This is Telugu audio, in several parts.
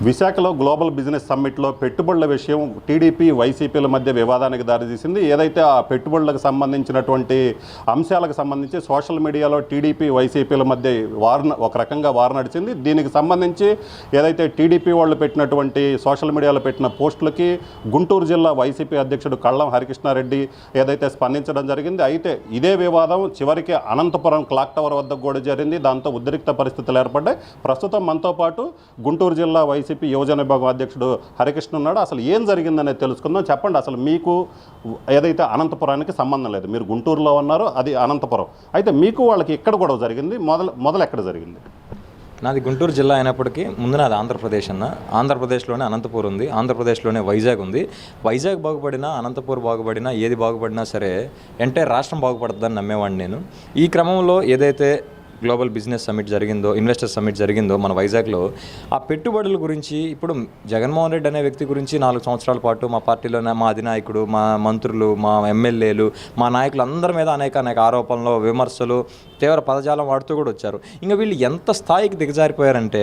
విశాఖలో గ్లోబల్ బిజినెస్ సమ్మిట్లో పెట్టుబడుల విషయం టీడీపీ వైసీపీల మధ్య వివాదానికి దారితీసింది. ఏదైతే ఆ పెట్టుబడులకు సంబంధించినటువంటి అంశాలకు సంబంధించి సోషల్ మీడియాలో టీడీపీ వైసీపీల మధ్య ఒక రకంగా వార్ నడిచింది. దీనికి సంబంధించి ఏదైతే టీడీపీ వాళ్ళు పెట్టినటువంటి సోషల్ మీడియాలో పెట్టిన పోస్టులకి గుంటూరు జిల్లా వైసీపీ అధ్యక్షుడు కళ్ళం హరికృష్ణారెడ్డి ఏదైతే స్పందించడం జరిగింది. అయితే ఇదే వివాదం చివరికి అనంతపురం క్లాక్ టవర్ వద్ద కూడా జరిగింది. దాంతో ఉద్రిక్త పరిస్థితులు ఏర్పడ్డాయి. ప్రస్తుతం మనతో పాటు గుంటూరు జిల్లా వైసీపీ యువజన విభాగం అధ్యక్షుడు హరికృష్ణ ఉన్నాడు. అసలు ఏం జరిగిందనేది తెలుసుకుందాం. చెప్పండి, అసలు మీకు ఏదైతే అనంతపురానికి సంబంధం లేదు, మీరు గుంటూరులో ఉన్నారు, అది అనంతపురం. అయితే మీకు వాళ్ళకి ఎక్కడ గొడవ జరిగింది, మొదలు ఎక్కడ జరిగింది? నాది గుంటూరు జిల్లా అయినప్పటికీ ముందు నాది ఆంధ్రప్రదేశ్ అన్న. ఆంధ్రప్రదేశ్లోనే అనంతపూర్ ఉంది, ఆంధ్రప్రదేశ్లోనే వైజాగ్ ఉంది. వైజాగ్ బాగుపడినా అనంతపూర్ బాగుపడినా ఏది బాగుపడినా సరే అంటే రాష్ట్రం బాగుపడుతుందని నమ్మేవాడిని నేను. ఈ క్రమంలో ఏదైతే గ్లోబల్ బిజినెస్ సమ్మిట్ జరిగిందో, ఇన్వెస్టర్స్ సమ్మిట్ జరిగిందో మన వైజాగ్లో, ఆ పెట్టుబడుల గురించి ఇప్పుడు జగన్మోహన్ రెడ్డి అనే వ్యక్తి గురించి 4 సంవత్సరాల పాటు మా పార్టీలోనే మా అధినాయకుడు, మా మంత్రులు, మా ఎమ్మెల్యేలు, మా నాయకులు అందరి మీద అనేక ఆరోపణలు, విమర్శలు, తీవ్ర పదజాలం వాడుతూ కూడా వచ్చారు. ఇంకా వీళ్ళు ఎంత స్థాయికి దిగజారిపోయారంటే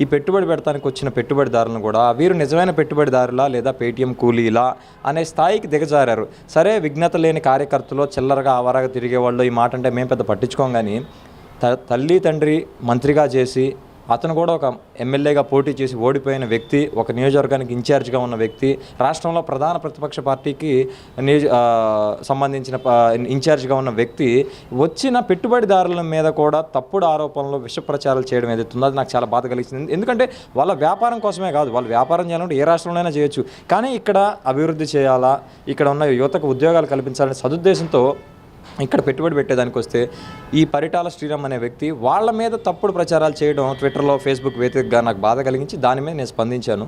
ఈ పెట్టుబడి పెడతానికి వచ్చిన పెట్టుబడిదారులను కూడా వీరు నిజమైన పెట్టుబడిదారులా లేదా పేటీఎం కూలీలా అనే స్థాయికి దిగజారారు. సరే, విఘ్నత లేని కార్యకర్తలు చిల్లరగా ఆవారాగా తిరిగేవాళ్ళు ఈ మాట అంటే మేము పెద్ద పట్టించుకోం. కానీ తల్లి తండ్రి మంత్రిగా చేసి అతను కూడా ఒక ఎమ్మెల్యేగా పోటీ చేసి ఓడిపోయిన వ్యక్తి, ఒక నియోజకవర్గానికి ఇన్ఛార్జ్గా ఉన్న వ్యక్తి, రాష్ట్రంలో ప్రధాన ప్రతిపక్ష పార్టీకి సంబంధించిన ఇన్ఛార్జ్గా ఉన్న వ్యక్తి వచ్చిన పెట్టుబడిదారుల మీద కూడా తప్పుడు ఆరోపణలు, విష ప్రచారాలు చేయడం ఏదైతుందో అది నాకు చాలా బాధ కలిగించింది. ఎందుకంటే వాళ్ళ వ్యాపారం కోసమే కాదు, వాళ్ళు వ్యాపారం చేయాలంటే ఏ రాష్ట్రంలోనైనా చేయొచ్చు. కానీ ఇక్కడ అభివృద్ధి చేయాలా, ఇక్కడ ఉన్న యువతకు ఉద్యోగాలు కల్పించాలనే సదుద్దేశంతో ఇక్కడ పెట్టుబడి పెట్టేదానికి వస్తే ఈ పరిటాల శ్రీరామ్ అనే వ్యక్తి వాళ్ళ మీద తప్పుడు ప్రచారాలు చేయడం ట్విట్టర్లో, ఫేస్బుక్ వేదికగా నాకు బాధ కలిగించి దాని మీద నేను స్పందించాను.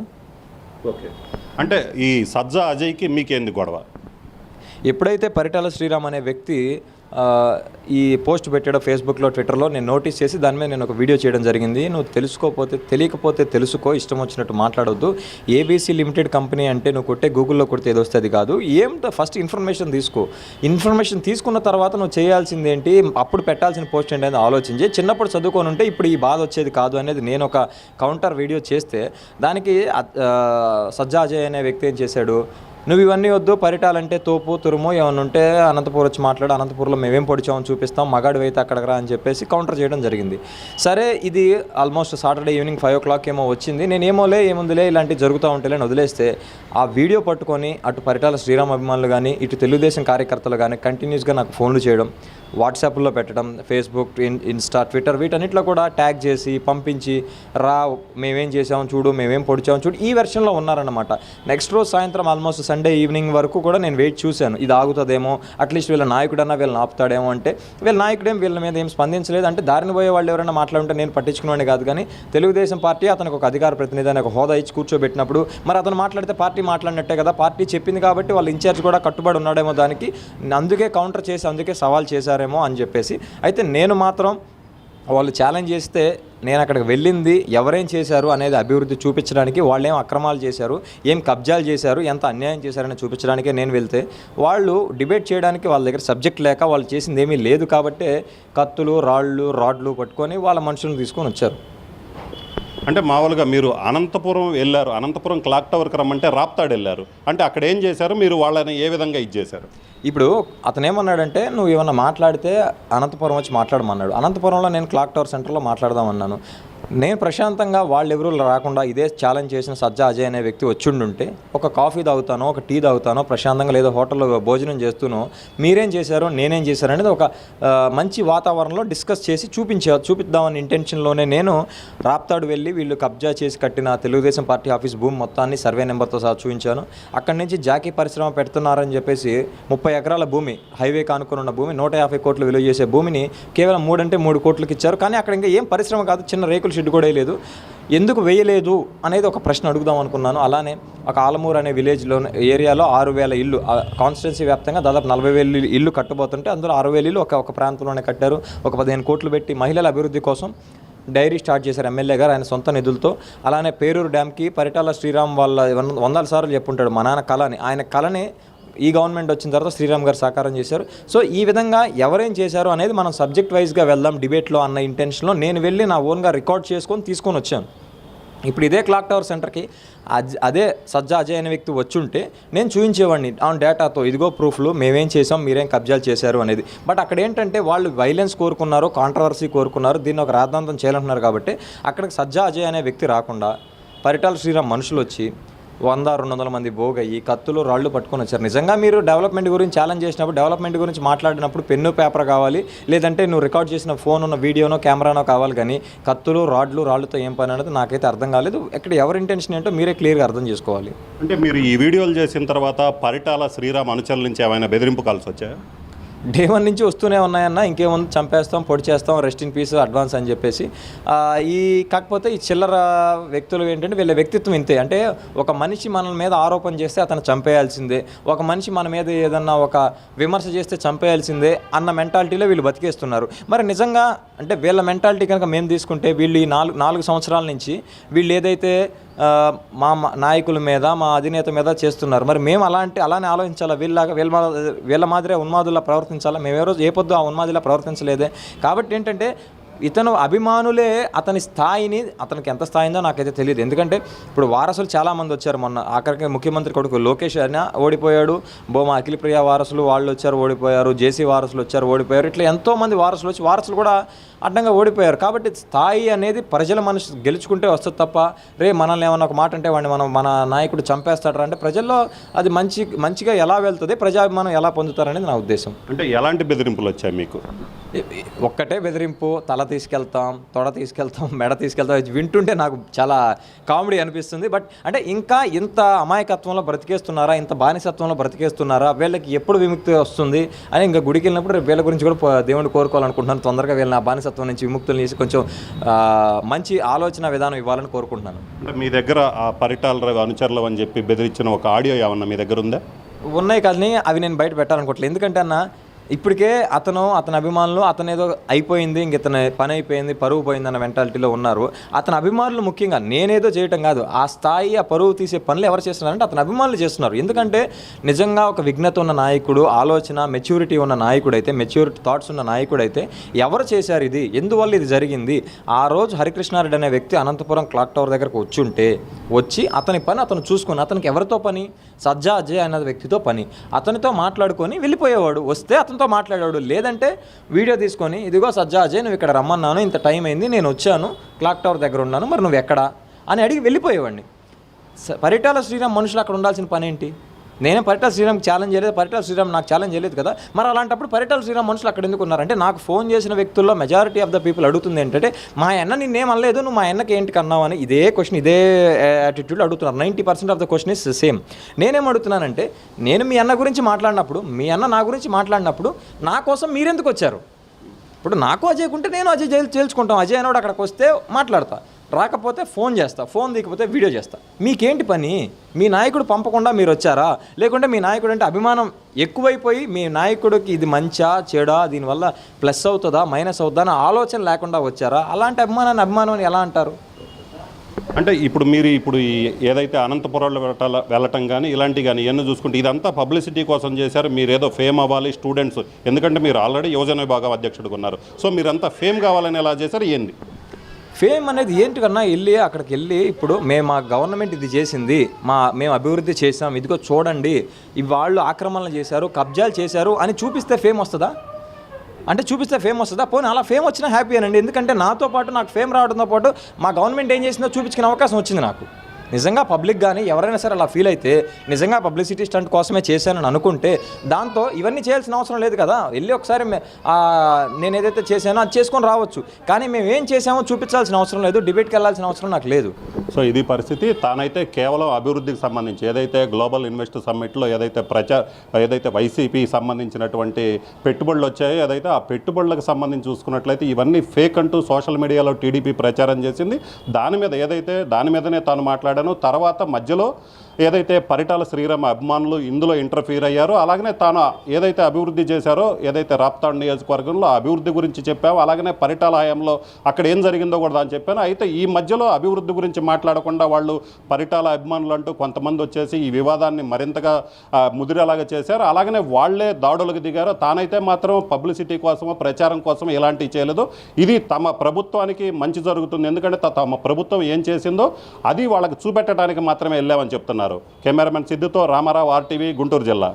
ఓకే, అంటే ఈ సజ్జా అజయ్కి మీకేంది గొడవ? ఎప్పుడైతే పరిటాల శ్రీరామ్ అనే వ్యక్తి ఈ పోస్ట్ పెట్టాడో ఫేస్బుక్లో, ట్విట్టర్లో, నేను నోటీస్ చేసి దాని మీద నేను ఒక వీడియో చేయడం జరిగింది. నువ్వు తెలియకపోతే తెలుసుకో, ఇష్టం వచ్చినట్టు మాట్లాడొద్దు. ఏబీసీ లిమిటెడ్ కంపెనీ అంటే నువ్వు కొట్టే గూగుల్లో కొడితే ఏది వస్తుంది కాదు. ఏమిటో ఫస్ట్ ఇన్ఫర్మేషన్ తీసుకో. ఇన్ఫర్మేషన్ తీసుకున్న తర్వాత నువ్వు చేయాల్సింది ఏంటి, అప్పుడు పెట్టాల్సిన పోస్ట్ ఏంటి అనేది ఆలోచించి, చిన్నప్పుడు చదువుకొని ఉంటే ఇప్పుడు ఈ బాధ వచ్చేది కాదు అనేది నేను ఒక కౌంటర్ వీడియో చేస్తే దానికి సజ్జా అజయ్ అనే వ్యక్తి ఏం చేశాడు, నువ్వు ఇవన్నీ వద్దు, పరిటాలంటే తోపు తురుము ఏమన్నా ఉంటే అనంతపూర్ వచ్చి మాట్లాడు, అనంతపూర్లో మేమేం పొడిచామని చూపిస్తాం, మగాడు అయితే అక్కడికి రా అని చెప్పేసి కౌంటర్ చేయడం జరిగింది. సరే, ఇది ఆల్మోస్ట్ సాటర్డే ఈవినింగ్ 5 o'clock ఏమో వచ్చింది. నేను ఏముందిలే ఇలాంటివి జరుగుతూ ఉంటేలే వదిలేస్తే ఆ వీడియో పట్టుకొని అటు పరిటాల శ్రీరామ్ అభిమానులు కానీ ఇటు తెలుగుదేశం కార్యకర్తలు కానీ కంటిన్యూస్గా నాకు ఫోన్లు చేయడం, వాట్సాప్లో పెట్టడం, ఫేస్బుక్, ఇన్స్టా, ట్విట్టర్ వీటన్నిటిలో కూడా ట్యాగ్ చేసి పంపించి రా మేమేం చేసాము చూడు, మేమేం పొడిచాము చూడు, ఈ వెర్షన్లో ఉన్నారన్నమాట. నెక్స్ట్ రోజు సాయంత్రం ఆల్మోస్ట్ సండే ఈవినింగ్ వరకు కూడా నేను వెయిట్ చూశాను, ఇది ఆగుతుందేమో, అట్లీస్ట్ వీళ్ళ నాయకుడన్నా వీళ్ళని ఆపుతాడేమో అంటే వీళ్ళ నాయకుడేం వీళ్ళ మీద ఏం స్పందించలేదు. అంటే దారిని పోయే వాళ్ళు ఎవరైనా మాట్లాడుంటే నేను పట్టించుకునేవాడిని కాదు. కానీ తెలుగుదేశం పార్టీ అతనికి ఒక అధికార ప్రతినిధి అని ఒక హోదా ఇచ్చి కూర్చోబెట్టినప్పుడు మరి అతను మాట్లాడితే పార్టీ మాట్లాడినట్టే కదా, పార్టీ చెప్పింది కాబట్టి వాళ్ళ ఇన్ఛార్జ్ కూడా కట్టుబడి ఉన్నాడేమో దానికి, అందుకే కౌంటర్ చేసి అందుకే సవాల్ చేశారేమో అని చెప్పేసి. అయితే నేను మాత్రం వాళ్ళు ఛాలెంజ్ చేస్తే నేను అక్కడికి వెళ్ళింది ఎవరేం చేశారు అనేది అభివృద్ధి చూపించడానికి, వాళ్ళు ఏం అక్రమాలు చేశారు, ఏం కబ్జాలు చేశారు, ఎంత అన్యాయం చేశారని చూపించడానికే నేను వెళ్తే వాళ్ళు డిబేట్ చేయడానికి వాళ్ళ దగ్గర సబ్జెక్ట్ లేక వాళ్ళు చేసింది ఏమీ లేదు కాబట్టే కత్తులు, రాడ్లు పట్టుకొని వాళ్ళ మనుషులను తీసుకొని వచ్చారు. అంటే మామూలుగా మీరు అనంతపురం వెళ్ళారు, అనంతపురం క్లాక్ టవర్కి రమ్మంటే రాప్తాడు వెళ్ళారు, అంటే అక్కడ ఏం చేశారు, మీరు వాళ్ళని ఏ విధంగా ఇచ్చేశారు? ఇప్పుడు అతను ఏమన్నాడంటే నువ్వు ఏమన్నా మాట్లాడితే అనంతపురం వచ్చి మాట్లాడమన్నాడు. అనంతపురంలో నేను క్లాక్ టవర్ సెంటర్లో మాట్లాడదామన్నాను. నేను ప్రశాంతంగా వాళ్ళెవరూ రాకుండా ఇదే ఛాలెంజ్ చేసిన సజ్జా అజయ్ అనే వ్యక్తి వచ్చిండుంటే ఒక కాఫీ తాగుతానో, ఒక టీ తాగుతానో, ప్రశాంతంగా లేదా హోటల్లో భోజనం చేస్తూనో మీరేం చేశారో నేనేం చేశాను అనేది ఒక మంచి వాతావరణంలో డిస్కస్ చేసి చూపిద్దామని ఇంటెన్షన్లోనే నేను రాప్తాడు వెళ్ళి వీళ్ళు కబ్జా చేసి కట్టిన తెలుగుదేశం పార్టీ ఆఫీస్ భూమి మొత్తాన్ని సర్వే నెంబర్తో సహా చూపించాను. అక్కడి నుంచి జాకీ పరిశ్రమ పెడుతున్నారని చెప్పేసి 30 ఎకరాల భూమి, హైవే కానుకొని ఉన్న భూమి, 150 కోట్లు విలువ చేసే భూమిని కేవలం 3 కోట్లకి ఇచ్చారు. కానీ అక్కడ ఇంకా ఏం పరిశ్రమ కాదు, చిన్న రేకుల షెడ్ కూడా వేయలేదు. ఎందుకు వేయలేదు అనేది ఒక ప్రశ్న అడుగుదాం అనుకున్నాను. అలానే ఒక ఆలమూరు అనే విలేజ్లో ఏరియాలో 6,000 ఇల్లు, కాన్స్టిట్యున్సీ వ్యాప్తంగా దాదాపు 40,000 ఇల్లు కట్టబోతుంటే అందులో 60,000 ఇల్లు ఒక ప్రాంతంలోనే కట్టారు. ఒక 15 కోట్లు పెట్టి మహిళల అభివృద్ధి కోసం డైరీ స్టార్ట్ చేశారు ఎమ్మెల్యే గారు ఆయన సొంత నిధులతో. అలానే పేరూరు డ్యామ్కి పరిటాల శ్రీరామ్ వాళ్ళ 100 సార్లు చెప్పుంటాడు మా నాన్న కళ అని, ఆయన కళని ఈ గవర్నమెంట్ వచ్చిన తర్వాత శ్రీరామ్ గారు సాకారం చేశారు. సో ఈ విధంగా ఎవరేం చేశారు అనేది మనం సబ్జెక్ట్ వైజ్గా వెళ్దాం డిబేట్లో అన్న ఇంటెన్షన్లో నేను వెళ్ళి నా ఓన్గా రికార్డ్ చేసుకొని తీసుకొని వచ్చాను. ఇప్పుడు ఇదే క్లాక్ టవర్ సెంటర్కి అదే సజ్జా అజయ్ అనే వ్యక్తి వచ్చుంటే నేను చూపించేవాడిని ఆన్ డేటాతో, ఇదిగో ప్రూఫ్లు, మేమేం చేసాం, మీరేం కబ్జాలు చేశారు అనేది. బట్ అక్కడ ఏంటంటే వాళ్ళు వైలెన్స్ కోరుకున్నారు, కాంట్రవర్సీ కోరుకున్నారు, దీన్ని ఒక రాద్ధాంతం చేయాలంటున్నారు. కాబట్టి అక్కడికి సజ్జా అజయ్ అనే వ్యక్తి రాకుండా పరిటాల శ్రీరామ్ మనుషులు వచ్చి 100-200 మంది పోగయ్యి కత్తులు రాళ్ళు పట్టుకొని వచ్చారు. నిజంగా మీరు డెవలప్మెంట్ గురించి ఛాలెంజ్ చేసినప్పుడు, డెవలప్మెంట్ గురించి మాట్లాడినప్పుడు పెన్ను పేపర్ కావాలి, లేదంటే నువ్వు రికార్డ్ చేసిన ఫోన్ ఉన్న వీడియోనో కెమెరానో కావాలి. కానీ కత్తులు రాళ్ళతో ఏం పని అనేది నాకైతే అర్థం కాలేదు. ఇక్కడ ఎవరి ఇంటెన్షన్ ఏంటో మీరే క్లియర్గా అర్థం చేసుకోవాలి. అంటే మీరు ఈ వీడియోలు చేసిన తర్వాత పరిటాల శ్రీరామ్ అనుచరుల నుంచి ఏమైనా బెదిరింపు కాల్స్ వచ్చాయా? డే 1 నుంచి వస్తూనే ఉన్నాయన్న, ఇంకేముంది, చంపేస్తాం, పొడి చేస్తాం, రెస్ట్ ఇన్ పీస్, అడ్వాన్స్ అని చెప్పేసి. కాకపోతే ఈ చిల్లర వ్యక్తులు ఏంటంటే వీళ్ళ వ్యక్తిత్వం ఇంతే. అంటే ఒక మనిషి మన మీద ఆరోపణ చేస్తే అతను చంపేయాల్సిందే, ఒక మనిషి మన మీద ఏదన్నా ఒక విమర్శ చేస్తే చంపేయాల్సిందే అన్న మెంటాలిటీలో వీళ్ళు బతికేస్తున్నారు. మరి నిజంగా అంటే వీళ్ళ మెంటాలిటీ కనుక మేము తీసుకుంటే, వీళ్ళు ఈ 4 సంవత్సరాల నుంచి వీళ్ళు ఏదైతే మా నాయకుల మీద, మా అధినేత మీద చేస్తున్నారు, మరి మేము అలానే ఆలోచించాలా? వీళ్ళ మాదిరే ఉన్మాదులా ప్రవర్తించాలా? మేము ఏ పొద్దు ఆ ఉన్మాదిలా ప్రవర్తించలేదే. కాబట్టి ఏంటంటే ఇతను అభిమానులే అతని స్థాయిని, అతనికి ఎంత స్థాయిందో నాకైతే తెలియదు. ఎందుకంటే ఇప్పుడు వారసులు చాలామంది వచ్చారు. మొన్న ఆఖరికి ముఖ్యమంత్రి కొడుకు లోకేష్ అయినా ఓడిపోయాడు, బొమ్మ అఖిలప్రియ వారసులు వాళ్ళు వచ్చారు, ఓడిపోయారు, జేసీ వారసులు వచ్చారు, ఓడిపోయారు. ఇట్లా ఎంతోమంది వారసులు వచ్చి వారసులు కూడా అడ్డంగా ఓడిపోయారు. కాబట్టి స్థాయి అనేది ప్రజల మనసు గెలుచుకుంటే వస్తుంది తప్ప, మనల్ని ఏమన్నా ఒక మాట అంటే వాడిని మన నాయకుడు చంపేస్తాడు అంటే ప్రజల్లో అది మంచిగా ఎలా వెళ్తుంది, ప్రజాభిమానం ఎలా పొందుతారనేది నా ఉద్దేశం. అంటే ఎలాంటి బెదిరింపులు వచ్చాయి మీకు? ఒక్కటే బెదిరింపు, తల తీసుకెళ్తాం, తొడ తీసుకెళ్తాం, మెడ తీసుకెళ్తాం. ఇది వింటుంటే నాకు చాలా కామెడీ అనిపిస్తుంది. బట్ అంటే ఇంకా ఇంత అమాయకత్వంలో బ్రతికేస్తున్నారా, ఇంత బానిసత్వంలో బ్రతికేస్తున్నారా, వీళ్ళకి ఎప్పుడు విముక్తి వస్తుంది అని ఇంకా గుడికి వెళ్ళినప్పుడు వీళ్ళ గురించి కూడా దేవుడిని కోరుకోవాలనుకుంటున్నాను. తొందరగా వీళ్ళని ఆ బానిసత్వం నుంచి విముక్తులు చేసి కొంచెం మంచి ఆలోచన విధానం ఇవ్వాలని కోరుకుంటున్నాను. అంటే మీ దగ్గర ఆ పరిటాల అనుచరులు అని చెప్పి బెదిరించిన ఒక ఆడియో ఏమన్నా మీ దగ్గర ఉందా? ఉన్నాయి కానీ అవి నేను బయట పెట్టాలనుకోవట్లేదు. ఎందుకంటే అన్న ఇప్పటికే అతని అభిమానులు అతనేదో అయిపోయింది, ఇంక ఇతని పని అయిపోయింది, పరువు పోయిందన్న మెంటాలిటీలో ఉన్నారు. అతని అభిమానులు ముఖ్యంగా నేనేదో చేయటం కాదు, ఆ స్థాయి, ఆ పరువు తీసే పనులు ఎవరు చేస్తున్నారంటే అతని అభిమానులు చేస్తున్నారు. ఎందుకంటే నిజంగా ఒక విఘ్నత ఉన్న నాయకుడు, ఆలోచన మెచ్యూరిటీ ఉన్న నాయకుడు అయితే, మెచ్యూరిటీ థాట్స్ ఉన్న నాయకుడు అయితే ఎవరు చేశారు ఇది, ఎందువల్ల ఇది జరిగింది? ఆ రోజు హరికృష్ణారెడ్డి అనే వ్యక్తి అనంతపురం క్లాక్ టవర్ దగ్గరకు వచ్చి అతని పని అతను చూసుకొని, అతనికి ఎవరితో పని? సజ్జా అజయ్ అనే వ్యక్తితో పని. అతనితో మాట్లాడుకొని వెళ్ళిపోయేవాడు, వస్తే అతనితో మాట్లాడేవాడు, లేదంటే వీడియో తీసుకొని ఇదిగో సజ్జా అజయ్ నువ్వు ఇక్కడ రమ్మన్నాను, ఇంత టైం అయింది, నేను వచ్చాను, క్లాక్ టవర్ దగ్గర ఉన్నాను, మరి నువ్వు ఎక్కడా అని అడిగి వెళ్ళిపోయేవాడిని. పరిటాల శ్రీరామ్ మనుషులు అక్కడ ఉండాల్సిన పని ఏంటి? నేనే పరిటాల శ్రీరామ్కి ఛాలెంజ్ చేయలేదు, పరిటాల శ్రీరామ్ నాకు ఛాలెంజ్ చేయలేదు కదా. మరి అలాంటప్పుడు పరిటాల శ్రీరామ్ మనుషులు అక్కడ ఎందుకు ఉన్నారంటే, నాకు ఫోన్ చేసిన వ్యక్తుల్లో మెజారిటీ ఆఫ్ ద పీపుల్ అడుగుతుంది ఏంటంటే, మా అన్న నిన్నేం అనలేదు, నువ్వు మా అన్నకి ఏంటి కన్నావు అని ఇదే క్వశ్చన్, ఇదే యాటిట్యూడ్ అడుగుతున్నారు. 90% of the question is same. నేనేం అడుగుతున్నానంటే, నేను మీ అన్న గురించి మాట్లాడినప్పుడు, మీ అన్న నా గురించి మాట్లాడినప్పుడు నా కోసం మీరెందుకు వచ్చారు? ఇప్పుడు నాకు అజయ్ ఉంటే నేను అజయ్ చేల్చుకుంటాం, అజయ్ అనేవాడు అక్కడికి వస్తే మాట్లాడతా, రాకపోతే ఫోన్ చేస్తా, ఫోన్ దిగిపోతే వీడియో చేస్తా. మీకేంటి పని? మీ నాయకుడు పంపకుండా మీరు వచ్చారా? లేకుంటే మీ నాయకుడు అంటే అభిమానం ఎక్కువైపోయి మీ నాయకుడికి ఇది మంచా చెడా, దీనివల్ల ప్లస్ అవుతుందా మైనస్ అవుతుందా అని ఆలోచన లేకుండా వచ్చారా? అలాంటి అభిమానం ఎలా అంటారు? అంటే మీరు ఏదైతే అనంతపురంలో వెళ్ళటం కానీ ఇలాంటివి కానీ ఇవన్నీ చూసుకుంటే ఇదంతా పబ్లిసిటీ కోసం చేశారు. మీరు ఏదో ఫేమ్ అవ్వాలి స్టూడెంట్స్, ఎందుకంటే మీరు ఆల్రెడీ యువజన విభాగం అధ్యక్షుడిగా ఉన్నారు. సో మీరంతా ఫేమ్ కావాలని ఎలా చేశారు? ఏంది ఫేమ్ అనేది? ఏంటి కన్నా అక్కడికి వెళ్ళి ఇప్పుడు మా గవర్నమెంట్ ఇది చేసింది, మేము అభివృద్ధి చేసాం, ఇదిగో చూడండి, వాళ్ళు ఆక్రమణలు చేశారు, కబ్జాలు చేశారు అని చూపిస్తే ఫేమ్ వస్తుందా? అంటే చూపిస్తే ఫేమ్ వస్తుందా? పోనీ అలా ఫేమ్ వచ్చినా హ్యాపీ అనండి. ఎందుకంటే నాతో పాటు నాకు ఫేమ్ రావడంతో పాటు మా గవర్నమెంట్ ఏం చేసిందో చూపించుకునే అవకాశం వచ్చింది నాకు. నిజంగా పబ్లిక్ కానీ ఎవరైనా సరే అలా ఫీల్ అయితే, నిజంగా పబ్లిసిటీ స్టంట్ కోసమే చేశానని అనుకుంటే దాంతో ఇవన్నీ చేయాల్సిన అవసరం లేదు కదా. వెళ్ళి ఒకసారి నేను ఏదైతే చేశానో అది చేసుకొని రావచ్చు, కానీ మేము ఏం చేసామో చూపించాల్సిన అవసరం లేదు, డిబేట్కి వెళ్ళాల్సిన అవసరం నాకు లేదు. సో ఇది పరిస్థితి. తానైతే కేవలం అభివృద్ధికి సంబంధించి ఏదైతే గ్లోబల్ ఇన్వెస్ట్ సమ్మిట్లో ఏదైతే వైసీపీ సంబంధించినటువంటి పెట్టుబడులు వచ్చాయో, ఏదైతే ఆ పెట్టుబడులకు సంబంధించి చూసుకున్నట్లయితే ఇవన్నీ ఫేక్ అంటూ సోషల్ మీడియాలో టీడీపీ ప్రచారం చేసింది. దాని మీదనే తాను మాట్లాడాను. తర్వాత మధ్యలో ఏదైతే పరిటాల శ్రీరామ్ అభిమానులు ఇందులో ఇంటర్ఫీర్ అయ్యారో, అలాగనే తాను ఏదైతే అభివృద్ధి చేశారో, ఏదైతే రాప్తాడు నియోజకవర్గంలో అభివృద్ధి గురించి చెప్పామో, అలాగనే పరిటాల హయాంలో అక్కడ ఏం జరిగిందో కూడా దాన్ని చెప్పాను. అయితే ఈ మధ్యలో అభివృద్ధి గురించి మాట్లాడకుండా వాళ్ళు పరిటాల అభిమానులు అంటూ కొంతమంది వచ్చేసి ఈ వివాదాన్ని మరింతగా ముదిరేలాగా చేశారు. అలాగనే వాళ్లే దాడులకు దిగారు. తానైతే మాత్రం పబ్లిసిటీ కోసమో ప్రచారం కోసం ఇలాంటివి చేయలేదు. ఇది తమ ప్రభుత్వానికి మంచి జరుగుతుంది, ఎందుకంటే తమ ప్రభుత్వం ఏం చేసిందో అది వాళ్ళకి చూపెట్టడానికి మాత్రమే వెళ్ళామని చెప్తున్నారు. కెమెరామెన్ సిద్ధుతో రామారావు, RTV, గుంటూరు జిల్లా.